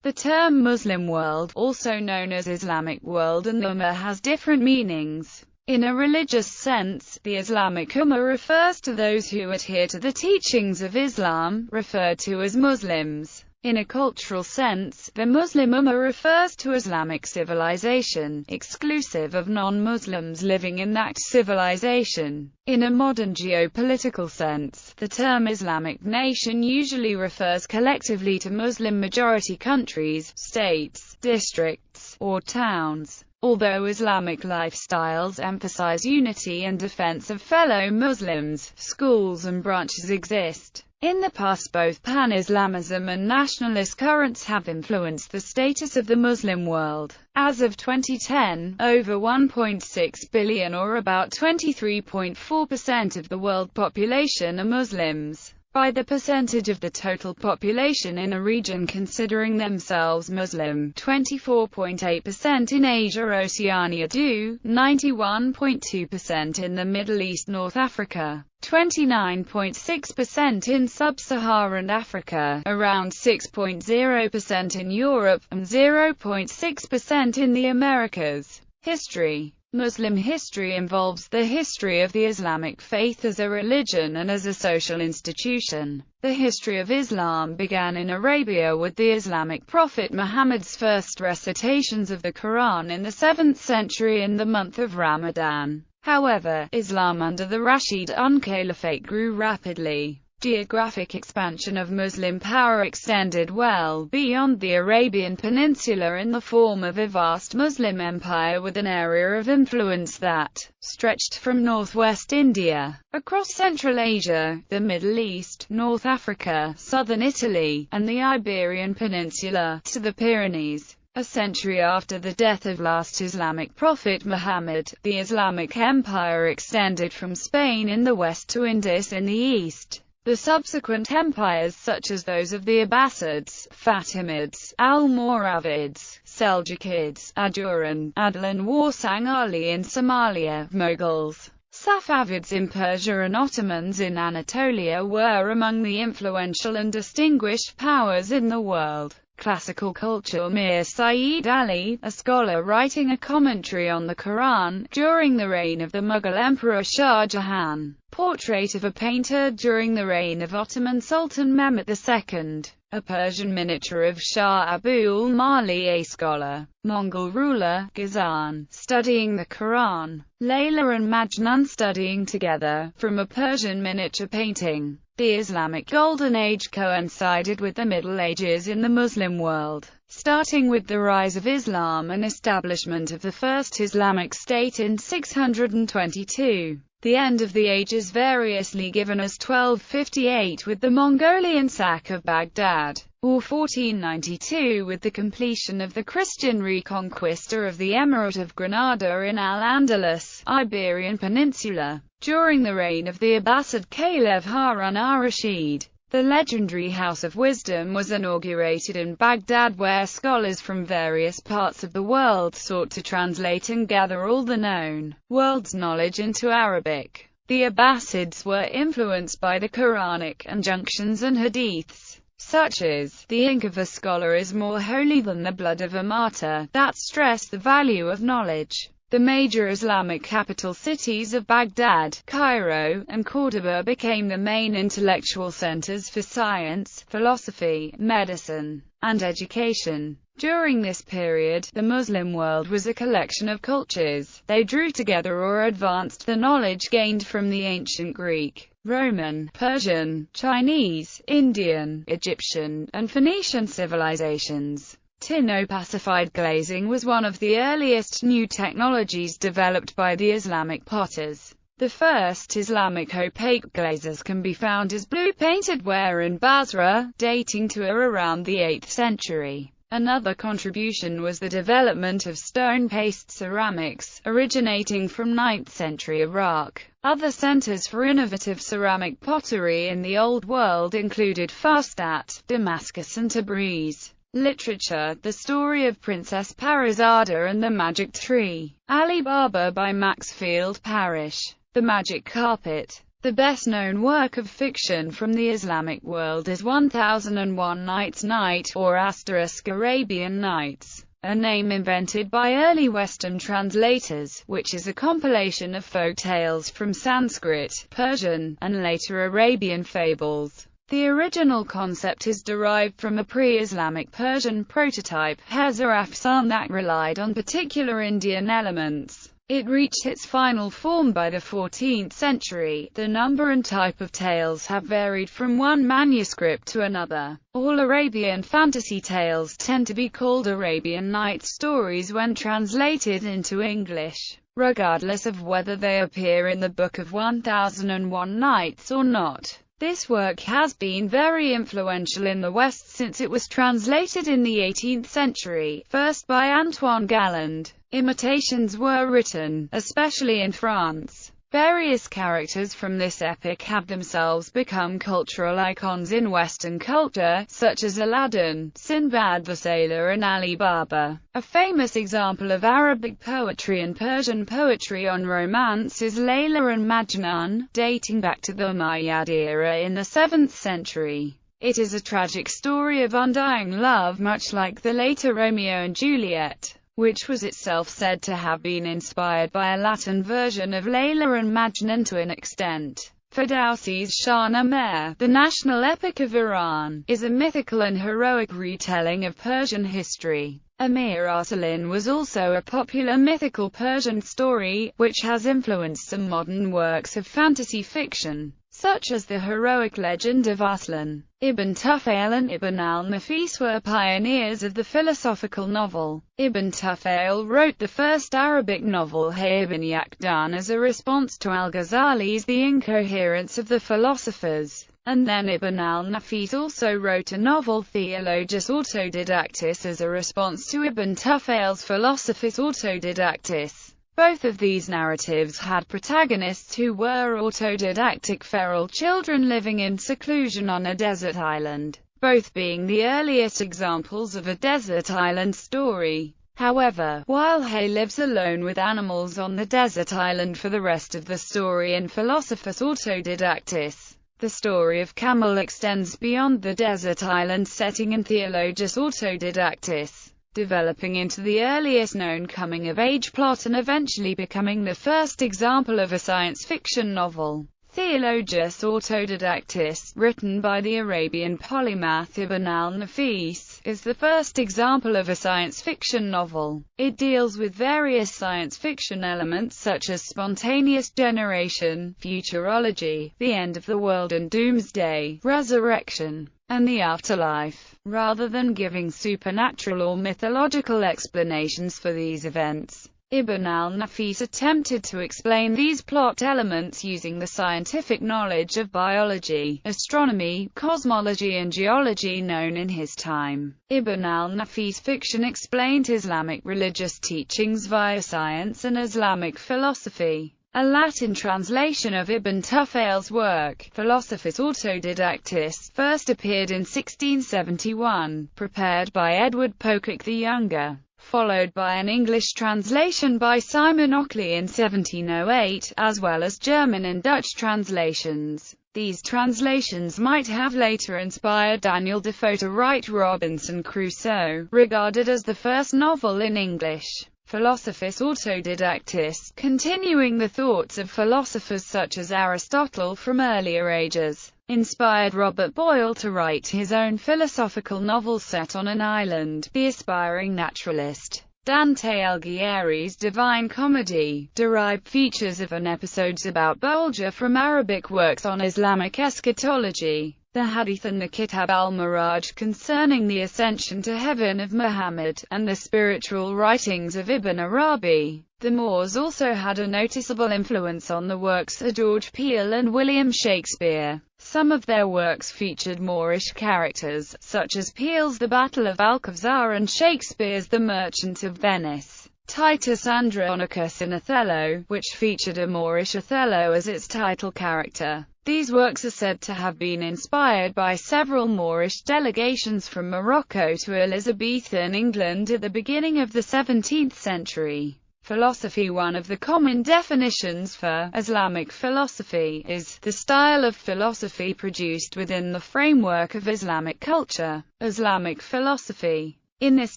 The term Muslim world, also known as Islamic world and Ummah, has different meanings. In a religious sense, the Islamic Ummah refers to those who adhere to the teachings of Islam, referred to as Muslims. In a cultural sense, the Muslim Ummah refers to Islamic civilization, exclusive of non-Muslims living in that civilization. In a modern geopolitical sense, the term Islamic nation usually refers collectively to Muslim-majority countries, states, districts, or towns. Although Islamic lifestyles emphasize unity and defense of fellow Muslims, schools and branches exist. In the past, both pan-Islamism and nationalist currents have influenced the status of the Muslim world. As of 2010, over 1.6 billion, or about 23.4% of the world population, are Muslims. By the percentage of the total population in a region considering themselves Muslim, 24.8% in Asia-Oceania do, 91.2% in the Middle East, North Africa, 29.6% in Sub-Saharan Africa, around 6.0% in Europe, and 0.6% in the Americas. History. Muslim history involves the history of the Islamic faith as a religion and as a social institution. The history of Islam began in Arabia with the Islamic prophet Muhammad's first recitations of the Quran in the 7th century in the month of Ramadan. However, Islam under the Rashidun Caliphate grew rapidly. Geographic expansion of Muslim power extended well beyond the Arabian Peninsula in the form of a vast Muslim empire with an area of influence that stretched from northwest India, across Central Asia, the Middle East, North Africa, southern Italy, and the Iberian Peninsula, to the Pyrenees. A century after the death of last Islamic prophet Muhammad, the Islamic Empire extended from Spain in the west to Indus in the east. The subsequent empires, such as those of the Abbasids, Fatimids, Almoravids, Seljukids, Ajuran, Adlan Warsang Ali in Somalia, Mughals, Safavids in Persia and Ottomans in Anatolia were among the influential and distinguished powers in the world. Classical culture. Mir Saeed Ali, a scholar writing a commentary on the Quran, during the reign of the Mughal Emperor Shah Jahan. Portrait of a painter during the reign of Ottoman Sultan Mehmet II. A Persian miniature of Shah Abul Mali, a scholar. Mongol ruler, Ghazan, studying the Quran. Laila and Majnu studying together, from a Persian miniature painting. The Islamic Golden Age coincided with the Middle Ages in the Muslim world, starting with the rise of Islam and establishment of the first Islamic state in 622. The end of the age is variously given as 1258 with the Mongolian sack of Baghdad, or 1492 with the completion of the Christian reconquista of the Emirate of Granada in Al-Andalus, Iberian Peninsula. During the reign of the Abbasid Caliph Harun al-Rashid, the legendary House of Wisdom was inaugurated in Baghdad, where scholars from various parts of the world sought to translate and gather all the known world's knowledge into Arabic. The Abbasids were influenced by the Quranic injunctions and hadiths, such as, "The ink of a scholar is more holy than the blood of a martyr," that stress the value of knowledge. The major Islamic capital cities of Baghdad, Cairo, and Cordoba became the main intellectual centers for science, philosophy, medicine, and education. During this period, the Muslim world was a collection of cultures. They drew together or advanced the knowledge gained from the ancient Greek, Roman, Persian, Chinese, Indian, Egyptian, and Phoenician civilizations. Tin-opacified glazing was one of the earliest new technologies developed by the Islamic potters. The first Islamic opaque glazes can be found as blue-painted ware in Basra, dating to around the 8th century. Another contribution was the development of stone-paste ceramics, originating from 9th century Iraq. Other centers for innovative ceramic pottery in the Old World included Fustat, Damascus and Tabriz. Literature. The Story of Princess Parizada and the Magic Tree. Ali Baba by Maxfield Parrish. The Magic Carpet. The best-known work of fiction from the Islamic world is 1001 Nights Night, or Arabian Nights, a name invented by early Western translators, which is a compilation of folk tales from Sanskrit, Persian, and later Arabian fables. The original concept is derived from a pre-Islamic Persian prototype, Hezar-Afsan, that relied on particular Indian elements. It reached its final form by the 14th century. The number and type of tales have varied from one manuscript to another. All Arabian fantasy tales tend to be called Arabian Nights stories when translated into English, regardless of whether they appear in the Book of 1001 Nights or not. This work has been very influential in the West since it was translated in the 18th century, first by Antoine Galland. Imitations were written, especially in France. Various characters from this epic have themselves become cultural icons in Western culture, such as Aladdin, Sinbad the Sailor and Ali Baba. A famous example of Arabic poetry and Persian poetry on romance is Laila and Majnu, dating back to the Umayyad era in the 7th century. It is a tragic story of undying love, much like the later Romeo and Juliet, which was itself said to have been inspired by a Latin version of Laila and Majnu to an extent. Ferdowsi's Shahnameh, the national epic of Iran, is a mythical and heroic retelling of Persian history. Amir Arsalan was also a popular mythical Persian story, which has influenced some modern works of fantasy fiction, such as the heroic legend of Arslan. Ibn Tufayl and Ibn al-Nafis were pioneers of the philosophical novel. Ibn Tufayl wrote the first Arabic novel Hayy ibn Yaqdan as a response to al-Ghazali's The Incoherence of the Philosophers, and then Ibn al-Nafis also wrote a novel Theologus Autodidactis as a response to Ibn Tufayl's Philosophus Autodidactis. Both of these narratives had protagonists who were autodidactic feral children living in seclusion on a desert island, both being the earliest examples of a desert island story. However, while Hay lives alone with animals on the desert island for the rest of the story in Philosophus Autodidactis, the story of Camel extends beyond the desert island setting in Theologus Autodidactis, developing into the earliest known coming-of-age plot and eventually becoming the first example of a science fiction novel. Theologus Autodidactis, written by the Arabian polymath Ibn al-Nafis, is the first example of a science fiction novel. It deals with various science fiction elements such as spontaneous generation, futurology, the end of the world and doomsday, resurrection, and the afterlife, rather than giving supernatural or mythological explanations for these events. Ibn al-Nafis attempted to explain these plot elements using the scientific knowledge of biology, astronomy, cosmology and geology known in his time. Ibn al-Nafis' fiction explained Islamic religious teachings via science and Islamic philosophy. A Latin translation of Ibn Tufayl's work, Philosophus Autodidactis, first appeared in 1671, prepared by Edward Pocock the Younger, followed by an English translation by Simon Ockley in 1708, as well as German and Dutch translations. These translations might have later inspired Daniel Defoe to write Robinson Crusoe, regarded as the first novel in English. Philosophus Autodidactis, continuing the thoughts of philosophers such as Aristotle from earlier ages, inspired Robert Boyle to write his own philosophical novel set on an island, The Aspiring Naturalist. Dante Alighieri's Divine Comedy derived features of and episodes about Bolger from Arabic works on Islamic eschatology. The Hadith and the Kitab al-Miraj concerning the ascension to heaven of Muhammad, and the spiritual writings of Ibn Arabi. The Moors also had a noticeable influence on the works of George Peele and William Shakespeare. Some of their works featured Moorish characters, such as Peele's The Battle of Alcazar and Shakespeare's The Merchant of Venice. Titus Andronicus in Othello, which featured a Moorish Othello as its title character. These works are said to have been inspired by several Moorish delegations from Morocco to Elizabethan England at the beginning of the 17th century. Philosophy. One of the common definitions for Islamic philosophy is the style of philosophy produced within the framework of Islamic culture. Islamic philosophy, in this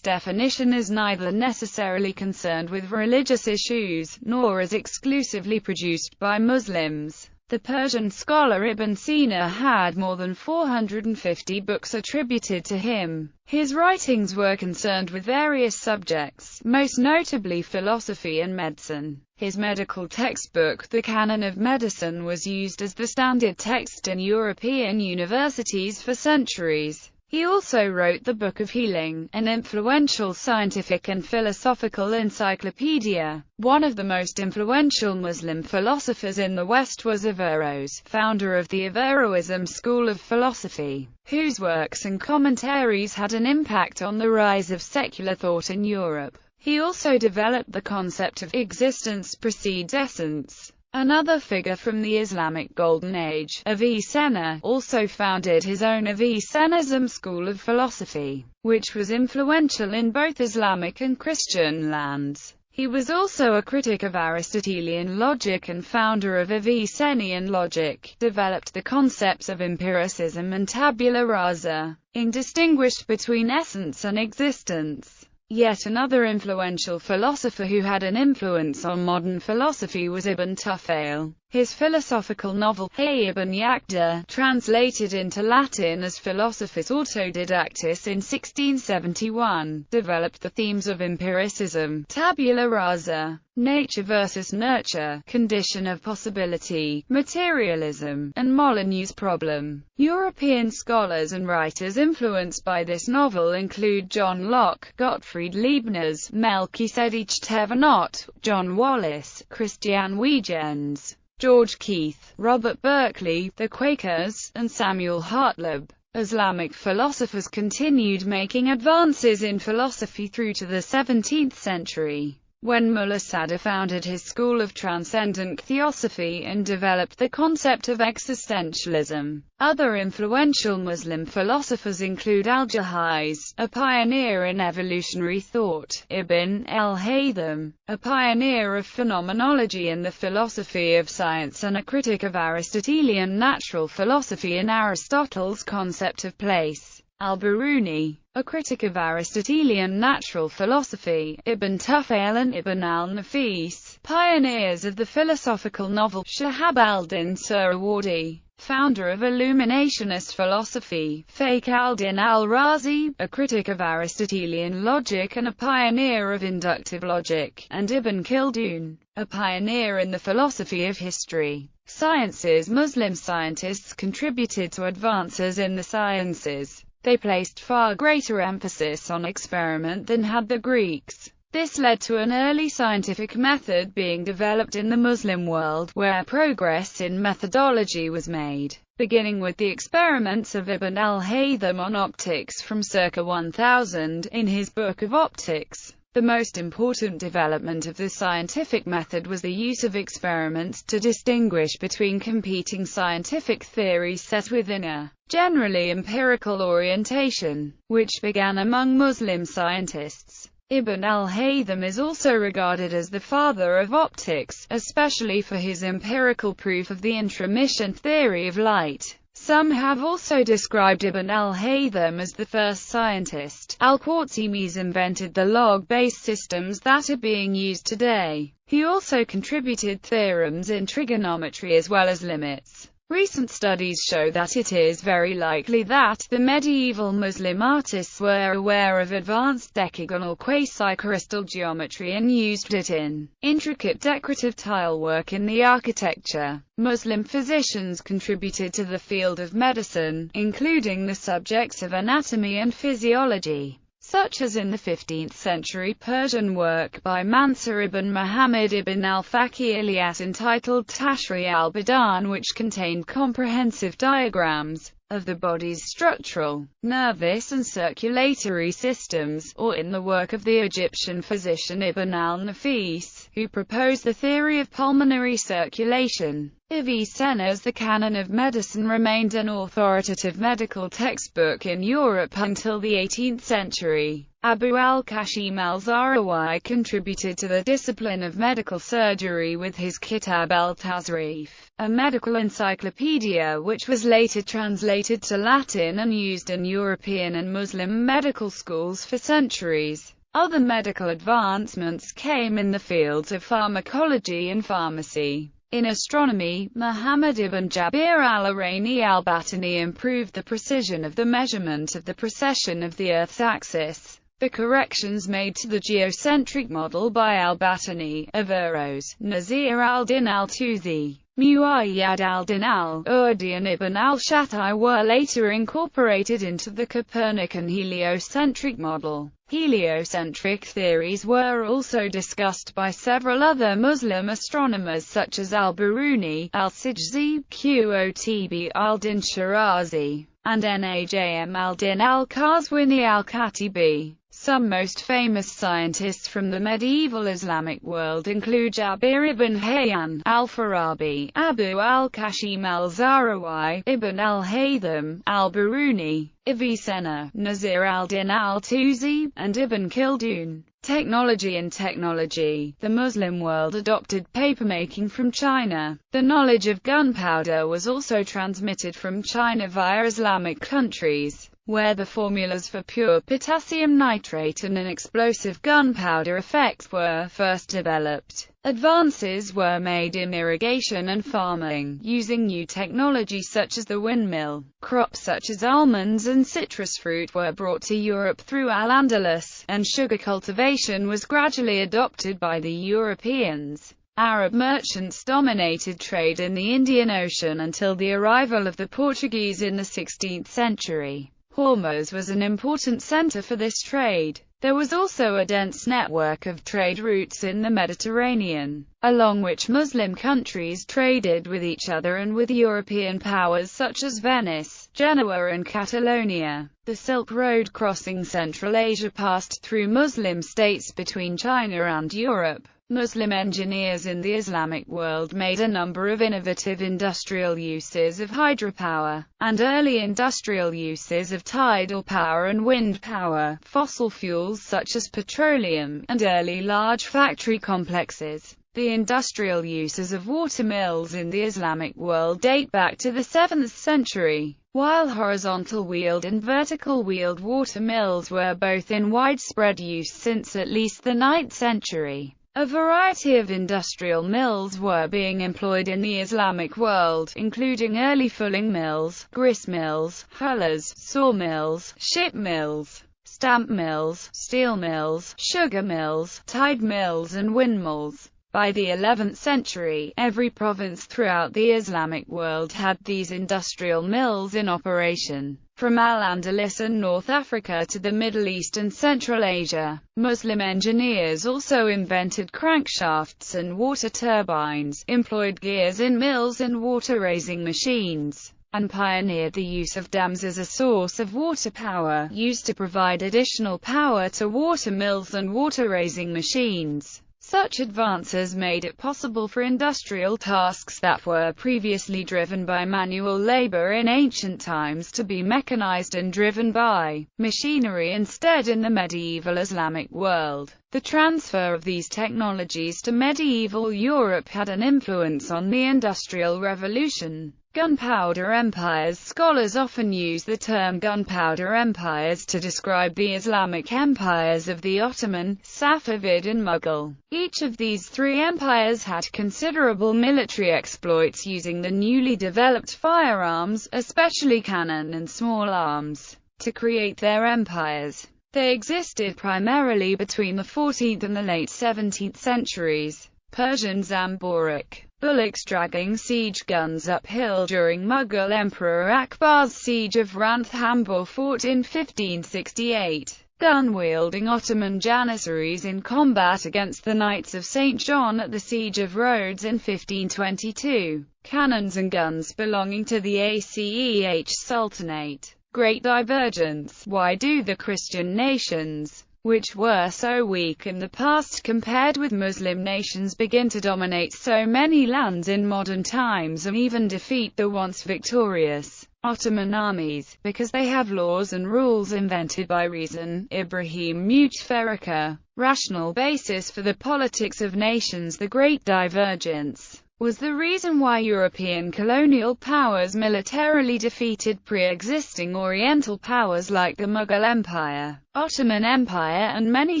definition, is neither necessarily concerned with religious issues, nor is exclusively produced by Muslims. The Persian scholar Ibn Sina had more than 450 books attributed to him. His writings were concerned with various subjects, most notably philosophy and medicine. His medical textbook, The Canon of Medicine, was used as the standard text in European universities for centuries. He also wrote the Book of Healing, an influential scientific and philosophical encyclopedia. One of the most influential Muslim philosophers in the West was Averroes, founder of the Averroism school of philosophy, whose works and commentaries had an impact on the rise of secular thought in Europe. He also developed the concept of existence precedes essence. Another figure from the Islamic Golden Age, Avicenna, also founded his own Avicennism school of philosophy, which was influential in both Islamic and Christian lands. He was also a critic of Aristotelian logic and founder of Avicennian logic, developed the concepts of empiricism and tabula rasa, and distinguished between essence and existence. Yet another influential philosopher who had an influence on modern philosophy was Ibn Tufayl. His philosophical novel, Hay ibn Yaqda, translated into Latin as Philosophies Autodidactis in 1671, developed the themes of empiricism, tabula rasa, nature versus nurture, condition of possibility, materialism, and Molyneux's problem. European scholars and writers influenced by this novel include John Locke, Gottfried Leibniz, Melchizedek Thévenot, John Wallis, Christian Huygens, George Keith, Robert Berkeley, the Quakers, and Samuel Hartleb. Islamic philosophers continued making advances in philosophy through to the 17th century, when Mulla Sadr founded his school of transcendent theosophy and developed the concept of existentialism. Other influential Muslim philosophers include Al-Jahiz, a pioneer in evolutionary thought, Ibn al-Haytham, a pioneer of phenomenology and the philosophy of science and a critic of Aristotelian natural philosophy and Aristotle's concept of place, Al-Biruni, a critic of Aristotelian natural philosophy, Ibn Tufayl and Ibn al-Nafis, pioneers of the philosophical novel, Shahab al-Din Suhrawardi, founder of Illuminationist philosophy, Fakhr al-Din al-Razi, a critic of Aristotelian logic and a pioneer of inductive logic, and Ibn Khaldun, a pioneer in the philosophy of history. Sciences. Muslim scientists contributed to advances in the sciences. They placed far greater emphasis on experiment than had the Greeks. This led to an early scientific method being developed in the Muslim world, where progress in methodology was made, beginning with the experiments of Ibn al-Haytham on optics from circa 1000 in his Book of Optics. The most important development of the scientific method was the use of experiments to distinguish between competing scientific theories set within a generally empirical orientation, which began among Muslim scientists. Ibn al-Haytham is also regarded as the father of optics, especially for his empirical proof of the intromission theory of light. Some have also described Ibn al-Haytham as the first scientist. Al-Khwarizmis invented the log-based systems that are being used today. He also contributed theorems in trigonometry as well as limits. Recent studies show that it is very likely that the medieval Muslim artists were aware of advanced decagonal quasi-crystal geometry and used it in intricate decorative tilework in the architecture. Muslim physicians contributed to the field of medicine, including the subjects of anatomy and physiology, such as in the 15th century Persian work by Mansur ibn Muhammad ibn al-Faqih Ilyas entitled Tashri al-Badan, which contained comprehensive diagrams of the body's structural, nervous and circulatory systems, or in the work of the Egyptian physician Ibn al-Nafis, who proposed the theory of pulmonary circulation. Avicenna's The Canon of Medicine remained an authoritative medical textbook in Europe until the 18th century. Abu al-Qasim al-Zahrawi contributed to the discipline of medical surgery with his Kitab al-Tazrif, a medical encyclopedia which was later translated to Latin and used in European and Muslim medical schools for centuries. Other medical advancements came in the fields of pharmacology and pharmacy. In astronomy, Muhammad ibn Jabir al-Irani al-Batani improved the precision of the measurement of the precession of the Earth's axis. The corrections made to the geocentric model by al-Batani, Averroes, Nasir al-Din al-Tusi, Muayyad al-Din al-Urdi and Ibn al-Shatai were later incorporated into the Copernican heliocentric model. Heliocentric theories were also discussed by several other Muslim astronomers such as al-Biruni, al-Sijzi, Qutb al-Din Shirazi, and Najm al-Din al-Qazwini al-Katibi. Some most famous scientists from the medieval Islamic world include Jabir ibn Hayyan, al-Farabi, Abu al-Qasim al-Zahrawi, Ibn al-Haytham, al-Biruni, Avicenna, Nasir al-Din al-Tusi, and Ibn Khaldun. Technology and technology. The Muslim world adopted papermaking from China. The knowledge of gunpowder was also transmitted from China via Islamic countries, where the formulas for pure potassium nitrate and an explosive gunpowder effect were first developed. Advances were made in irrigation and farming, using new technology such as the windmill. Crops such as almonds and citrus fruit were brought to Europe through Al-Andalus, and sugar cultivation was gradually adopted by the Europeans. Arab merchants dominated trade in the Indian Ocean until the arrival of the Portuguese in the 16th century. Hormuz was an important center for this trade. There was also a dense network of trade routes in the Mediterranean, along which Muslim countries traded with each other and with European powers such as Venice, Genoa and Catalonia. The Silk Road crossing Central Asia passed through Muslim states between China and Europe. Muslim engineers in the Islamic world made a number of innovative industrial uses of hydropower, and early industrial uses of tidal power and wind power, fossil fuels such as petroleum, and early large factory complexes. The industrial uses of water mills in the Islamic world date back to the 7th century. While horizontal-wheeled and vertical-wheeled water mills were both in widespread use since at least the 9th century. A variety of industrial mills were being employed in the Islamic world, including early fulling mills, grist mills, hullers, sawmills, ship mills, stamp mills, steel mills, sugar mills, tide mills and windmills. By the 11th century, every province throughout the Islamic world had these industrial mills in operation. From Al-Andalus and North Africa to the Middle East and Central Asia, Muslim engineers also invented crankshafts and water turbines, employed gears in mills and water-raising machines, and pioneered the use of dams as a source of water power, used to provide additional power to water mills and water-raising machines. Such advances made it possible for industrial tasks that were previously driven by manual labor in ancient times to be mechanized and driven by machinery instead in the medieval Islamic world. The transfer of these technologies to medieval Europe had an influence on the Industrial Revolution. Gunpowder empires. Scholars often use the term gunpowder empires to describe the Islamic empires of the Ottoman, Safavid and Mughal. Each of these three empires had considerable military exploits using the newly developed firearms, especially cannon and small arms, to create their empires. They existed primarily between the 14th and the late 17th centuries. Persian Zamborik bullocks dragging siege guns uphill during Mughal Emperor Akbar's siege of Ranthambore fort in 1568. Gun-wielding Ottoman Janissaries in combat against the Knights of St. John at the siege of Rhodes in 1522. Cannons and guns belonging to the Aceh Sultanate. Great divergence. Why do the Christian nations which were so weak in the past compared with Muslim nations, begin to dominate so many lands in modern times and even defeat the once victorious Ottoman armies, because they have laws and rules invented by reason. Ibrahim Mutfarika. Rational basis for the politics of nations. The Great Divergence was the reason why European colonial powers militarily defeated pre-existing Oriental powers like the Mughal Empire, Ottoman Empire and many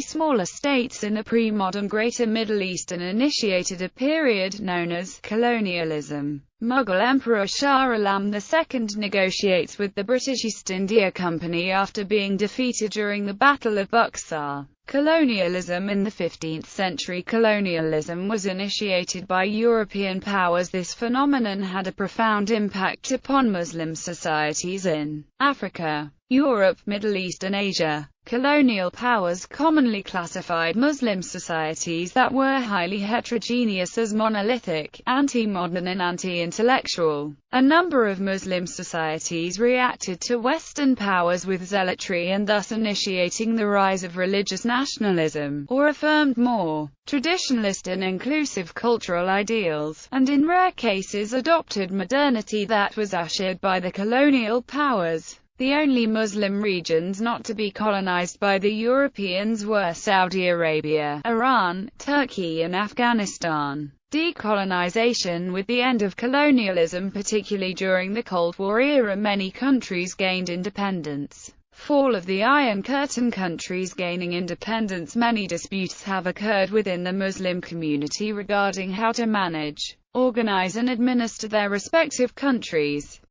smaller states in the pre-modern Greater Middle East, and initiated a period known as colonialism. Mughal Emperor Shah Alam II negotiates with the British East India Company after being defeated during the Battle of Buxar. Colonialism. In the 15th century, colonialism was initiated by European powers. This phenomenon had a profound impact upon Muslim societies in Africa, Europe, Middle East and Asia. Colonial powers commonly classified Muslim societies that were highly heterogeneous as monolithic, anti-modern and anti-intellectual. A number of Muslim societies reacted to Western powers with zealotry and thus initiating the rise of religious nationalism, or affirmed more traditionalist and inclusive cultural ideals, and in rare cases adopted modernity that was ushered by the colonial powers. The only Muslim regions not to be colonized by the Europeans were Saudi Arabia, Iran, Turkey and Afghanistan. Decolonization. With the end of colonialism, particularly during the Cold War era, many countries gained independence. Fall of the Iron Curtain. Countries gaining independence. Many disputes have occurred within the Muslim community regarding how to manage, organize and administer their respective countries.